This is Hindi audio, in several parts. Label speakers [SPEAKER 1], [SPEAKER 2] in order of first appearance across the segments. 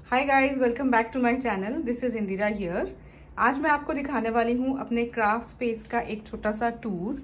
[SPEAKER 1] Hi guys, welcome back to my channel. This is Indira here. आज मैं आपको दिखाने वाली हूँ अपने क्राफ्ट स्पेस का एक छोटा सा टूर।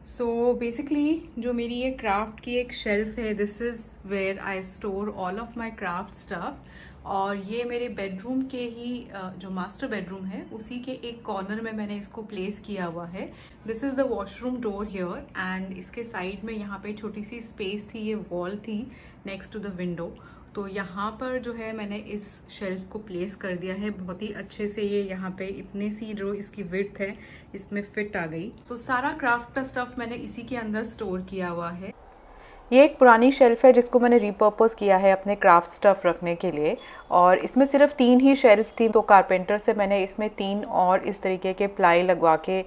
[SPEAKER 1] सो बेसिकली जो मेरी ये क्राफ्ट की एक शेल्फ है, this is where I store all of my craft stuff. और ये मेरे बेडरूम के ही जो मास्टर बेडरूम है उसी के एक कॉर्नर में मैंने इसको प्लेस किया हुआ है। This is the washroom door here and इसके साइड में यहाँ पे छोटी सी स्पेस थी, ये वॉल थी नेक्स्ट टू द विंडो। तो यहाँ पर जो है मैंने इस शेल्फ को प्लेस कर दिया है बहुत ही अच्छे से। ये यहाँ पे इतनी सी जो इसकी विड्थ है इसमें फिट आ गई। सो सारा क्राफ्ट का स्टफ मैंने इसी के अंदर स्टोर किया हुआ है।
[SPEAKER 2] ये एक पुरानी शेल्फ है जिसको मैंने रिपर्पस किया है अपने क्राफ्ट स्टफ रखने के लिए। और इसमें सिर्फ 3 ही शेल्फ थी, तो कारपेंटर से मैंने इसमें 3 और इस तरीके के प्लाई लगवा के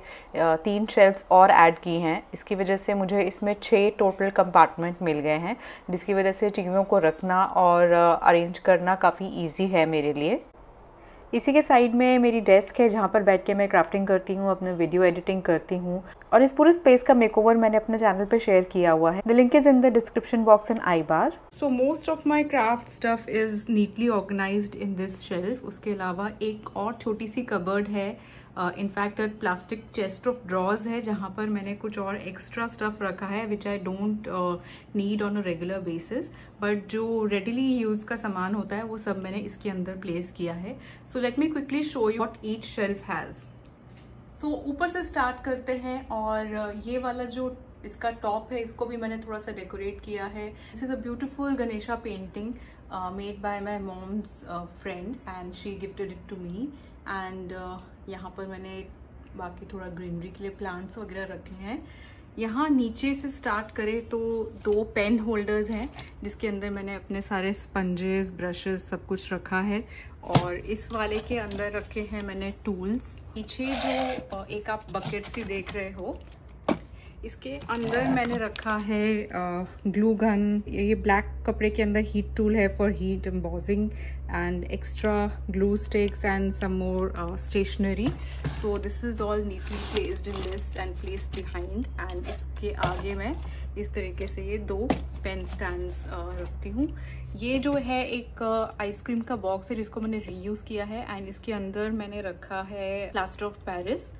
[SPEAKER 2] 3 शेल्फ्स और ऐड की हैं। इसकी वजह से मुझे इसमें 6 टोटल कंपार्टमेंट मिल गए हैं, जिसकी वजह से चीज़ों को रखना और अरेंज करना काफ़ी ईजी है मेरे लिए। इसी के साइड में मेरी डेस्क है जहाँ पर बैठ के मैं क्राफ्टिंग करती हूँ, अपने वीडियो एडिटिंग करती हूँ। और इस पूरे स्पेस का मेकओवर मैंने अपने चैनल पे शेयर किया हुआ है। The link is in the description box and I bar.
[SPEAKER 1] So most of my craft stuff is neatly organised in this shelf. उसके अलावा एक और छोटी सी कबर्ड है, in fact plastic chest of drawers है जहाँ पर मैंने कुछ और एक्स्ट्रा स्टफ रखा है which I don't need on a regular basis, but जो रेडिली यूज का सामान होता है वो सब मैंने इसके अंदर प्लेस किया है। So let me quickly show you what each shelf has. So ऊपर से स्टार्ट करते हैं और ये वाला जो इसका टॉप है इसको भी मैंने थोड़ा सा डेकोरेट किया है। This is a beautiful Ganesha painting made by my mom's friend and she gifted it to me. And यहाँ पर मैंने बाकी थोड़ा ग्रीनरी के लिए प्लांट्स वगैरह रखे हैं। यहाँ नीचे से स्टार्ट करें तो 2 पेन होल्डर्स हैं जिसके अंदर मैंने अपने सारे स्पंजेस, ब्रशेस सब कुछ रखा है। और इस वाले के अंदर रखे हैं मैंने टूल्स। पीछे जो एक आप बकेट सी देख रहे हो इसके अंदर मैंने रखा है ग्लू गन। ये ब्लैक कपड़े के अंदर हीट टूल है for heat embossing and extra glue sticks and some more stationery. So this is all neatly placed in this and placed behind. And इसके आगे मैं इस तरीके से ये 2 पेन स्टैंड्स रखती हूँ। ये जो है एक आइसक्रीम का बॉक्स है जिसको मैंने रीयूज़ किया है एंड इसके अंदर मैंने रखा है प्लास्टर ऑफ पेरिस।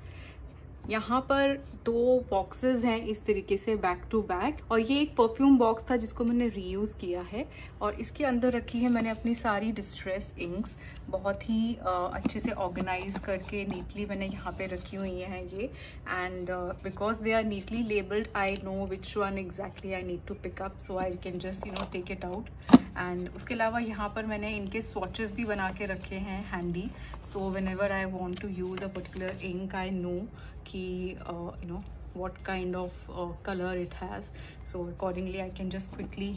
[SPEAKER 1] यहाँ पर 2 बॉक्सेस हैं इस तरीके से बैक टू बैक, और ये एक परफ्यूम बॉक्स था जिसको मैंने रीयूज़ किया है। और इसके अंदर रखी है मैंने अपनी सारी डिस्ट्रेस इंक्स, बहुत ही अच्छे से ऑर्गेनाइज करके नीटली मैंने यहाँ पे रखी हुई हैं ये। And because they are neatly labelled I know which one exactly I need to pick up, so I can just take it out. And उसके अलावा यहाँ पर मैंने इनके स्वॉचेस भी बना के रखे हैं handy. So whenever I want to use a particular ink I know कि what kind of color it has, so accordingly I can just quickly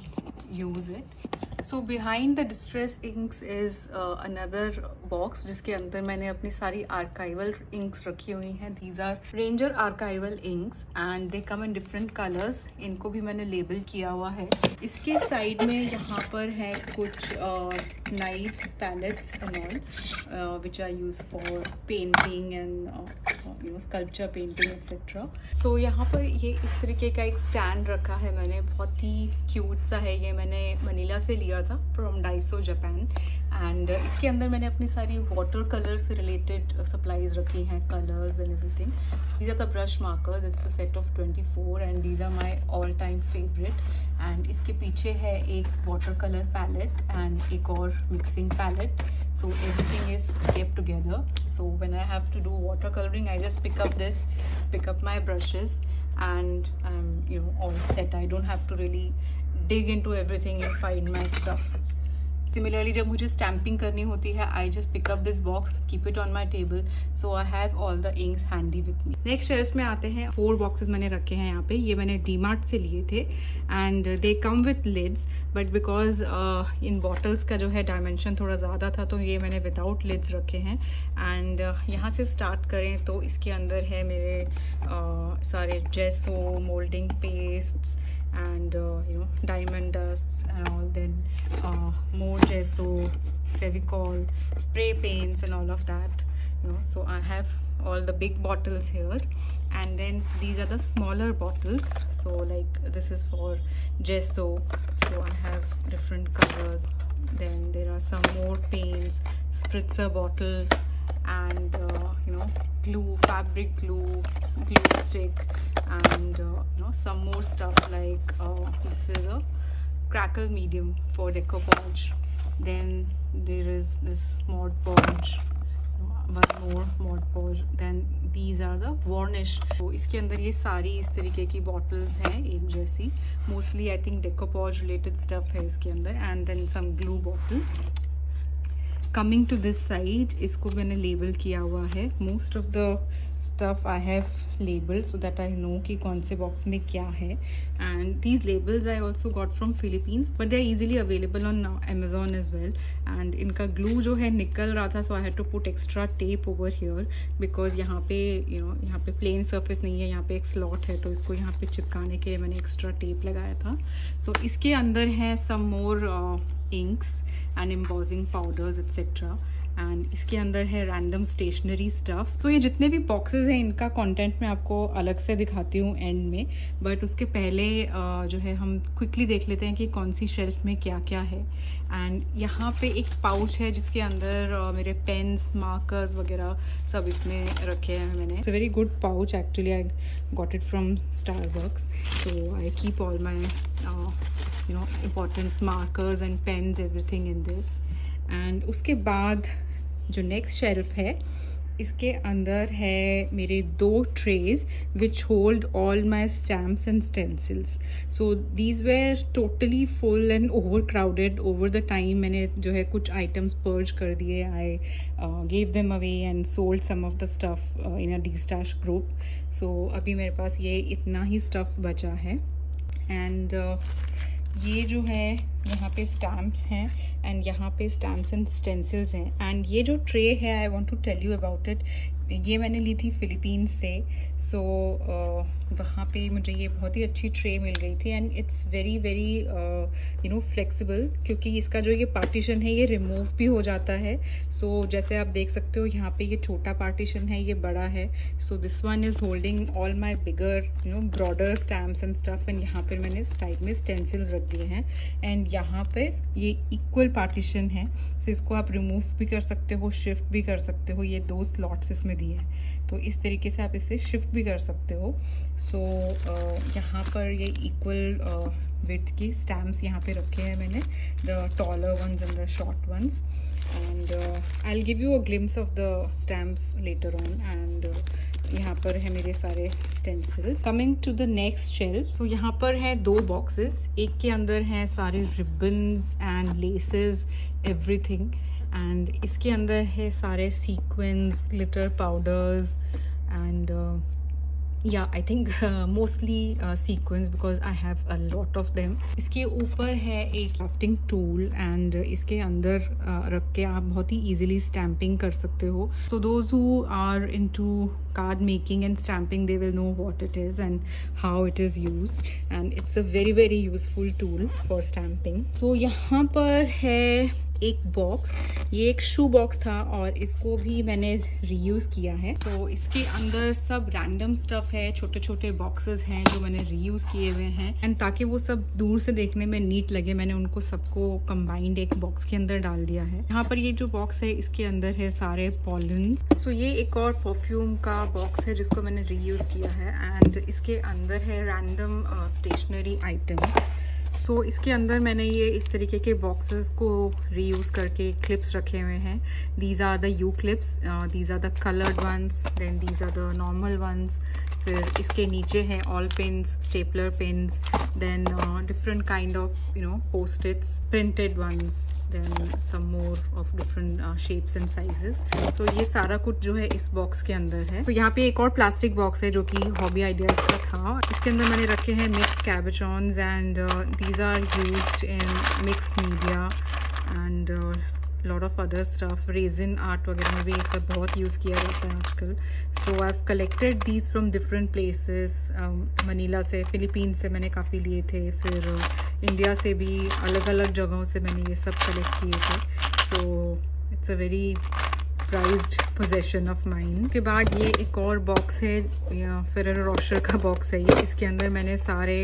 [SPEAKER 1] use it. So behind the distress inks is another box जिसके अंदर मैंने अपनी सारी archival inks रखी हुई हैं। These are Ranger archival inks and they come in different colors. इनको भी मैंने लेबल किया हुआ है। इसके साइड में यहाँ पर है कुछ knives, palettes and all which I use for painting and sculpture painting etc. So यहाँ पर ये इस तरीके का एक स्टैंड रखा है मैंने, बहुत ही क्यूट सा है। ये मैंने मनीला से लिया था फ्रॉम डाइसो जापान। एंड इसके अंदर मैंने अपनी सारी वाटर कलर से रिलेटेड सप्लाईज रखी हैं, colours and everything. These are the brush markers, it's a set of 24 and these are my all time favourite. And इसके पीछे है एक वाटर कलर पैलेट एंड एक और mixing palette. So everything is kept together. So when I have to do watercoloring, I just pick up my brushes and all set. I don't have to really dig into everything and find my stuff. Similarly, जब मुझे स्टैम्पिंग करनी होती है, I just pick up this box, keep it on my table, so I have all the inks handy with me. Next shelf में आते हैं। 4 बॉक्सेस मैंने रखे हैं यहाँ पे। ये मैंने डीमार्ट से लिए थे and they come with lids, but because in bottles का जो है डायमेंशन थोड़ा ज़्यादा था तो ये मैंने विदाउट लिड्स रखे हैं। एंड यहाँ से स्टार्ट करें तो इसके अंदर है मेरे सारे gesso, molding pastes and diamond dusts and all, then more gesso, fevicol, spray paints and all of that. So I have all the big bottles here, and then these are the smaller bottles. So like this is for gesso, so I have different colors. Then there are some more paints spritzer bottle, and glue, fabric glue stick, and some more stuff like this is a crackle medium for decoupage. Then there is this Mod Podge, one more Mod Podge. Then these are the varnish. तो इसके अंदर ये सारी इस तरीके की bottles हैं एक जैसी. Mostly I think decoupage related stuff है इसके अंदर. And then some glue bottles. Coming to this side, इसको मैंने label किया हुआ है. Most of the stuff I have labeled so that I know कि कौन से box में क्या है. And these labels I also got from Philippines, but they are easily available on Amazon as well. And इनका glue जो है निकल रहा था, so I had to put extra tape over here because यहाँ पे यहाँ पे plain surface नहीं है, यहाँ पे एक slot है, तो इसको यहाँ पे चिपकाने के लिए मैंने extra tape लगाया था. So इसके अंदर है some more inks and embossing powders etc. And इसके अंदर है रैंडम स्टेशनरी स्टफ. तो ये जितने भी बॉक्सेस हैं इनका कंटेंट मैं आपको अलग से दिखाती हूँ एंड में, बट उसके पहले जो है हम क्विकली देख लेते हैं कि कौन सी शेल्फ में क्या क्या है. एंड यहाँ पे एक पाउच है जिसके अंदर मेरे पेन्स, मार्कर्स वगैरह सब इसमें रखे हैं मैंने. It's a very good pouch actually. I got it from Starbucks. So I keep all my important markers and pens, everything in this. And उसके बाद जो नेक्स्ट शेल्फ है इसके अंदर है मेरे 2 trays which hold all my stamps and stencils. So these were totally full and overcrowded. Over the time मैंने जो है कुछ आइटम्स पर्ज कर दिए. I gave them away and sold some of the stuff in a destash group. So अभी मेरे पास ये इतना ही स्टफ बचा है. एंड ये जो है यहाँ पे स्टैम्प्स हैं एंड यहाँ पे स्टैम्प्स एंड स्टेंसिल्स हैं. एंड ये जो ट्रे है I want to tell you about it. ये मैंने ली थी फिलीपींस से. सो वहाँ पे मुझे ये बहुत ही अच्छी ट्रे मिल गई थी. And it's very very flexible क्योंकि इसका जो ये पार्टीशन है ये रिमूव भी हो जाता है. सो जैसे आप देख सकते हो यहाँ पे ये छोटा पार्टीशन है, ये बड़ा है. So this one is holding all my bigger broader stamps and stuff. And यहाँ पर मैंने साइड में स्टेंसिल्स रख दिए हैं. एंड यहाँ पर ये इक्वल पार्टीशन है. तो इसको आप रिमूव भी कर सकते हो, शिफ्ट भी कर सकते हो. ये 2 स्लॉट्स इसमें दिए हैं, तो इस तरीके से आप इसे शिफ्ट भी कर सकते हो. सो यहाँ पर ये इक्वल विड्थ की स्टैम्प्स यहाँ पे रखे हैं मैंने, the taller ones and the short ones. And I will give you a glimpse of the stamps later on. And यहाँ पर है मेरे सारे stencils. Coming to the next shelf. तो यहाँ पर है 2 बॉक्सेस. एक के अंदर हैं सारे ribbons and laces, everything. And इसके अंदर है सारे sequence, glitter powders and I think mostly sequins because I have a lot of them. इसके ऊपर है एक crafting tool and इसके अंदर रख के आप बहुत ही easily stamping कर सकते हो. So those who are into card making and stamping, they will know what it is and how it is used, and it's a very very useful tool for stamping. So यहाँ पर है एक बॉक्स. ये एक शू बॉक्स था और इसको भी मैंने रीयूज किया है. तो इसके अंदर सब रैंडम स्टफ है, छोटे छोटे बॉक्सेस हैं जो मैंने रीयूज किए हुए हैं. एंड ताकि वो सब दूर से देखने में नीट लगे, मैंने उनको सबको कंबाइंड एक बॉक्स के अंदर डाल दिया है. यहाँ पर ये जो बॉक्स है इसके अंदर है सारे पॉलन. सो ये एक और परफ्यूम का बॉक्स है जिसको मैंने रीयूज किया है. एंड इसके अंदर है रैंडम स्टेशनरी आइटम्स. सो इसके अंदर मैंने ये इस तरीके के बॉक्सेस को रीयूज करके क्लिप्स रखे हुए हैं. These are the U clips, these are the coloured ones, then these are the normal ones. फिर इसके नीचे हैं all pins, stapler pins, then different kind of post-its, printed ones, then some more of different shapes and sizes. So ये सारा कुछ जो है इस बॉक्स के अंदर है. तो यहाँ पे एक और प्लास्टिक बॉक्स है जो कि हॉबी आइडियाज का था. इसके अंदर मैंने रखे हैं mixed cabochons and these are used in mixed media and lot of other stuff. Resin art वगैरह में भी ये सब बहुत यूज़ किया जाता है आजकल. So I have collected these from different places. Manila से, फिलीपींस से मैंने काफ़ी लिए थे. फिर इंडिया से भी अलग अलग जगहों से मैंने ये सब कलेक्ट किए थे. So it's a very prized possession of mine. उसके बाद ये एक और बॉक्स है, फेरेरो रोशर का बॉक्स है ये. इसके अंदर मैंने सारे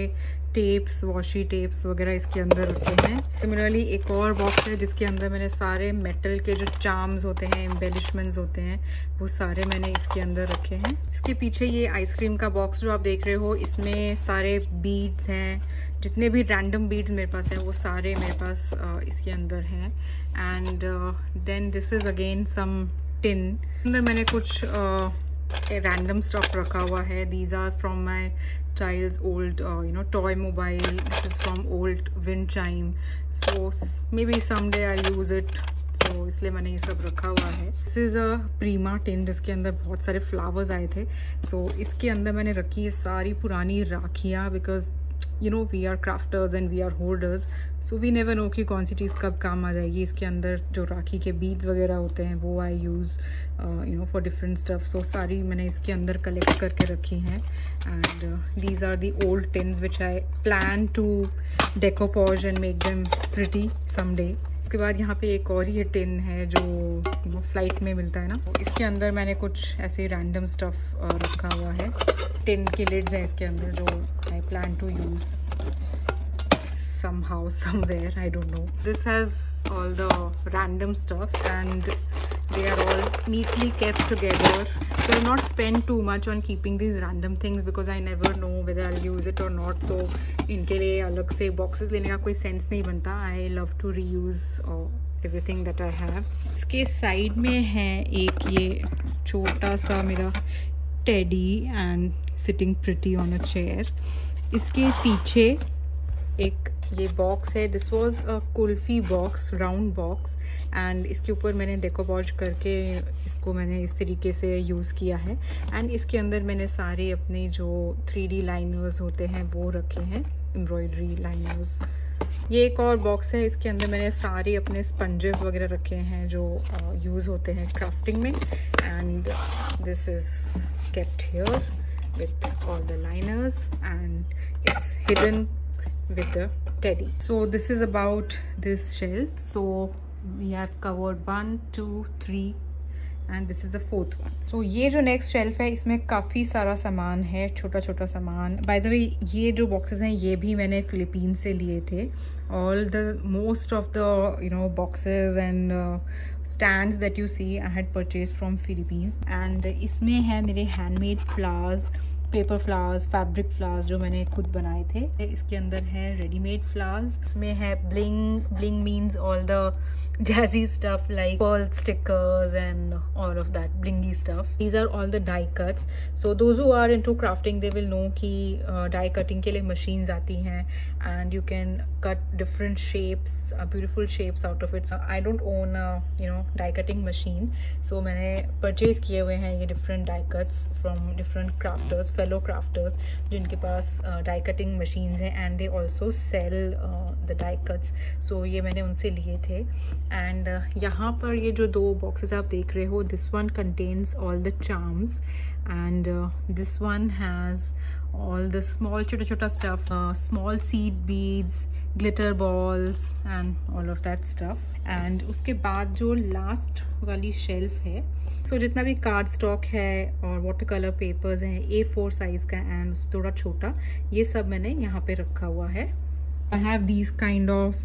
[SPEAKER 1] टेप्स, वॉशी टेप्स वगैरह इसके अंदर रखे हैं। सिमिलरली एक और बॉक्स है जिसके अंदर मैंने सारे मेटल के जो चार्म्स होते हैं, एम्बेलिशमेंट्स होते हैं, वो सारे मैंने इसके अंदर रखे हैं। इसके पीछे ये आइसक्रीम का बॉक्स जो आप देख रहे हो, इसमें सारे बीड्स हैं, जितने भी रैंडम बीड्स मेरे पास हैं वो सारे मेरे पास इसके अंदर हैं। And then this is again some tin. अंदर मैंने कुछ रैंडम स्टफ रखा हुआ है। These are from my child's old toy mobile. This is from old wind chime, so maybe someday I'll use it, so इसलिए मैंने ये सब रखा हुआ है। This is a Prima tin जिसके अंदर बहुत सारे फ्लावर्स आए थे, so इसके अंदर मैंने रखी है सारी पुरानी राखियाँ, because we are crafters and we are hoarders, so we never know कि कौन सी चीज़ कब काम आ जाएगी। इसके अंदर जो राखी के बीड्स वगैरह होते हैं वो I use for different stuff, so सारी मैंने इसके अंदर कलेक्ट करके रखी हैं। And these are the old tins which I plan to decoupage and make them pretty someday. उसके बाद यहाँ पे एक और ये टिन है जो फ्लाइट में मिलता है ना, इसके अंदर मैंने कुछ ऐसे रैंडम स्टफ रखा हुआ है। टिन की लिड्स हैं इसके अंदर जो I plan to use somehow, somewhere, I don't know. This has all the random stuff and they are all neatly kept together, so I've not spent too much on keeping these random things because I never know whether I'll use it or not, so इनके लिए अलग से boxes लेने का कोई sense नहीं बनता। I love to reuse everything that I have. इसके साइड में है एक ये छोटा सा मेरा teddy and sitting pretty on a chair। इसके पीछे एक ये बॉक्स है। This was a kulfi box, round box, and इसके ऊपर मैंने डेकोपॉज करके इसको मैंने इस तरीके से यूज़ किया है। एंड इसके अंदर मैंने सारे अपने जो 3D लाइनर्स होते हैं वो रखे हैं, एम्ब्रॉयडरी लाइनर्स। ये एक और बॉक्स है, इसके अंदर मैंने सारे अपने स्पंजेस वगैरह रखे हैं जो यूज़ होते हैं क्राफ्टिंग में। And this is kept here with all the liners and it's hidden with the teddy. So this is about this shelf. So we have covered 1 2 3 and this is the 4th one. So ये जो next shelf है इसमें काफ़ी सारा सामान है, छोटा छोटा सामान। By the way, ये जो boxes हैं ये भी मैंने फिलीपीन से लिए थे। Most of the boxes and stands that you see I had purchased from Philippines. And इसमें है मेरे handmade flowers, paper flowers, fabric flowers जो मैंने खुद बनाए थे। इसके अंदर है रेडीमेड फ्लावर्स। इसमें है bling. Bling means all the jazzy stuff like pearl stickers and all of that blingy stuff. These are all the die cuts, so those who are into crafting they will know कि die cutting के लिए machines आती हैं and you can cut different shapes, beautiful shapes out of it. So I don't own a die cutting machine, so मैंने purchase किए हुए हैं ये different die cuts from different crafters, fellow crafters जिनके पास die cutting machines हैं and they also sell the die cuts, so ये मैंने उनसे लिए थे। एंड यहाँ पर ये जो 2 बॉक्सेस आप देख रहे हो, this one contains all the charms and this one has all the small छोटा छोटा stuff, small seed beads, glitter balls and all of that stuff. And उसके बाद जो लास्ट वाली शेल्फ है, सो जितना भी कार्ड स्टॉक है और वाटर कलर पेपर्स हैं A4 साइज़ का एंड थोड़ा छोटा, ये सब मैंने यहाँ पे रखा हुआ है। I have these kind of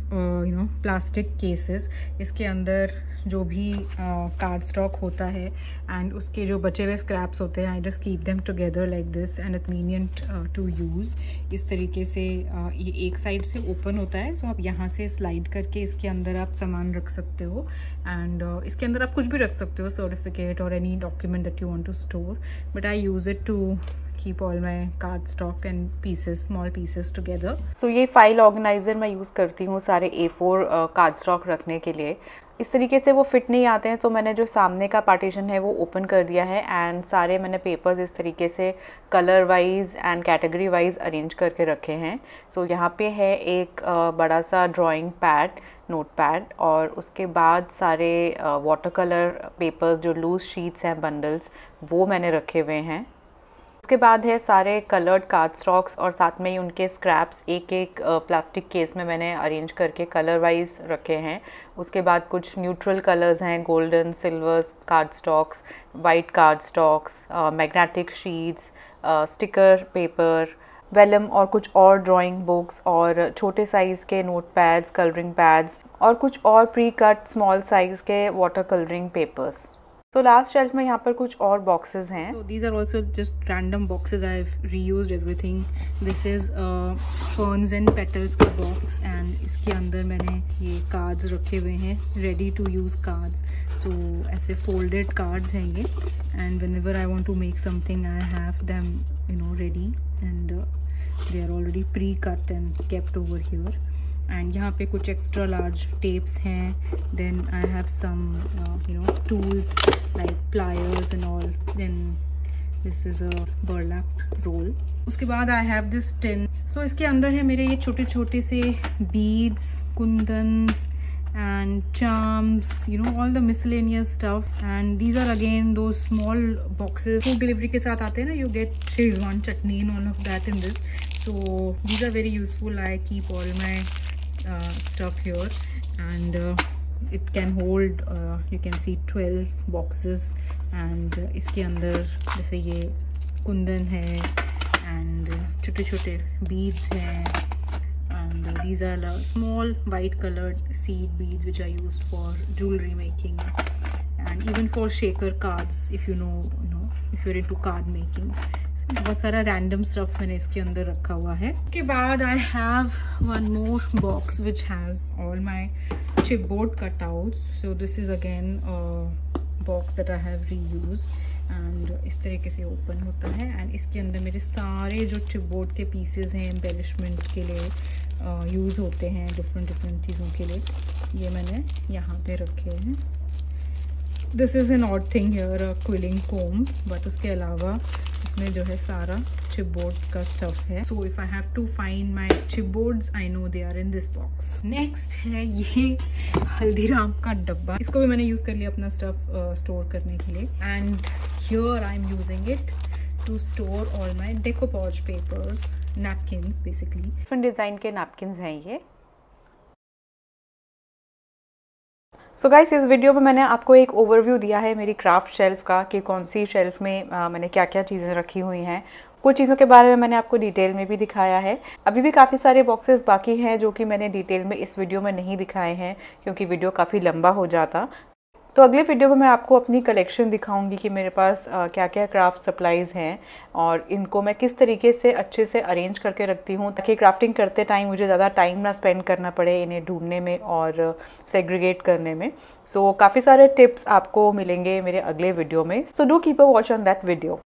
[SPEAKER 1] plastic cases. इसके अंदर जो भी कार्ड स्टॉक होता है एंड उसके जो बचे हुए स्क्रैप्स होते हैं, I just keep them together like this and it's convenient to use. इस तरीके से ये एक साइड से ओपन होता है, सो आप यहाँ से स्लाइड करके इसके अंदर आप सामान रख सकते हो एंड इसके अंदर आप कुछ भी रख सकते हो, सर्टिफिकेट और any document that you want to store, but I use it to keep all my card stock and pieces, small pieces together.
[SPEAKER 2] So ये फाइल ऑर्गेनाइजर मैं यूज़ करती हूँ सारे A4 कार्ड स्टॉक रखने के लिए। इस तरीके से वो फिट नहीं आते हैं तो मैंने जो सामने का पार्टीशन है वो ओपन कर दिया है एंड सारे मैंने पेपर्स इस तरीके से colour wise and category wise arrange करके रखे हैं। सो यहाँ पे है एक बड़ा सा ड्राइंग पैड, नोट पैड, और उसके बाद सारे वाटर कलर पेपर्स जो लूज शीट्स हैं, बंडल्स, वो मैंने रखे हुए हैं। उसके बाद है सारे कलर्ड कार्ड स्टॉक्स और साथ में ही उनके स्क्रैप्स एक एक प्लास्टिक केस में मैंने अरेंज करके कलर वाइज रखे हैं। उसके बाद कुछ न्यूट्रल कलर्स हैं, golden, silver card stocks, white card stocks, magnetic sheets, sticker paper, vellum और कुछ और ड्राइंग बुक्स और छोटे साइज़ के नोट पैड्स, कलरिंग पैड्स और कुछ और प्री कट स्मॉल साइज़ के वाटर कलरिंग पेपर्स। तो लास्ट शेल्फ में यहाँ पर कुछ और बॉक्सेस हैं।
[SPEAKER 1] So these are also just random boxes. I've reused everything. This is ferns and petals का box and इसके अंदर मैंने ये cards रखे हुए हैं, ready to use cards. So ऐसे folded cards हैं ये, and whenever I want to make something, I have them, you know, ready and they are already pre-cut and kept over here. And यहाँ पे कुछ extra large tapes हैं. Then I have some you know, tools like pliers and all. Then this is a burlap roll. उसके बाद I have this tin. So इसके अंदर है मेरे ये छोटे छोटे से beads, kundans and charms, you know, all the miscellaneous stuff. And these are again those small boxes food delivery के साथ आते हैं ना, you get Szechuan chutney and all of that in this. So these are very useful. I keep all my stuff here and it can hold you can see 12 boxes. and इसके अंदर जैसे ये कुंदन है and छोटे छोटे beads हैं and these are the small white colored seed beads which are used for jewelry making and even for shaker cards if you know if you're into card making. बहुत सारा रैंडम स्टफ मैंने इसके अंदर रखा हुआ है. उसके बाद I have one more box which has all my chipboard cutouts. So this is again box that I have reused and इस तरीके से ओपन होता है एंड इसके अंदर मेरे सारे जो चिपबोर्ड के पीसेस हैं एम्बेलिशमेंट के लिए यूज़ होते हैं डिफरेंट चीज़ों के लिए, ये मैंने यहाँ पे रखे हैं. This is an odd thing here, a quilling comb, but उसके अलावा इसमें जो है सारा चिपबोर्ड का स्टफ है. So if I have to find my chipboards I know they are in this box. Next है ये हल्दीराम का डब्बा. इसको भी मैंने यूज़ कर लिया अपना स्टफ स्टोर करने के लिए and here I am using it to store all my decoupage papers, napkins basically.
[SPEAKER 2] Different design के नैपकिन्स हैं ये. सो गाइस, इस वीडियो में मैंने आपको एक ओवरव्यू दिया है मेरी क्राफ्ट शेल्फ का कि कौन सी शेल्फ में मैंने क्या क्या चीज़ें रखी हुई हैं. कुछ चीज़ों के बारे में मैंने आपको डिटेल में भी दिखाया है. अभी भी काफ़ी सारे बॉक्सेस बाकी हैं जो कि मैंने डिटेल में इस वीडियो में नहीं दिखाए हैं क्योंकि वीडियो काफ़ी लंबा हो जाता. तो अगले वीडियो में मैं आपको अपनी कलेक्शन दिखाऊंगी कि मेरे पास क्या क्या क्राफ्ट सप्लाइज़ हैं और इनको मैं किस तरीके से अच्छे से अरेंज करके रखती हूँ ताकि क्राफ्टिंग करते टाइम मुझे ज़्यादा टाइम ना स्पेंड करना पड़े इन्हें ढूंढने में और सेग्रीगेट करने में. सो काफ़ी सारे टिप्स आपको मिलेंगे मेरे अगले वीडियो में. So do keep a watch on that video.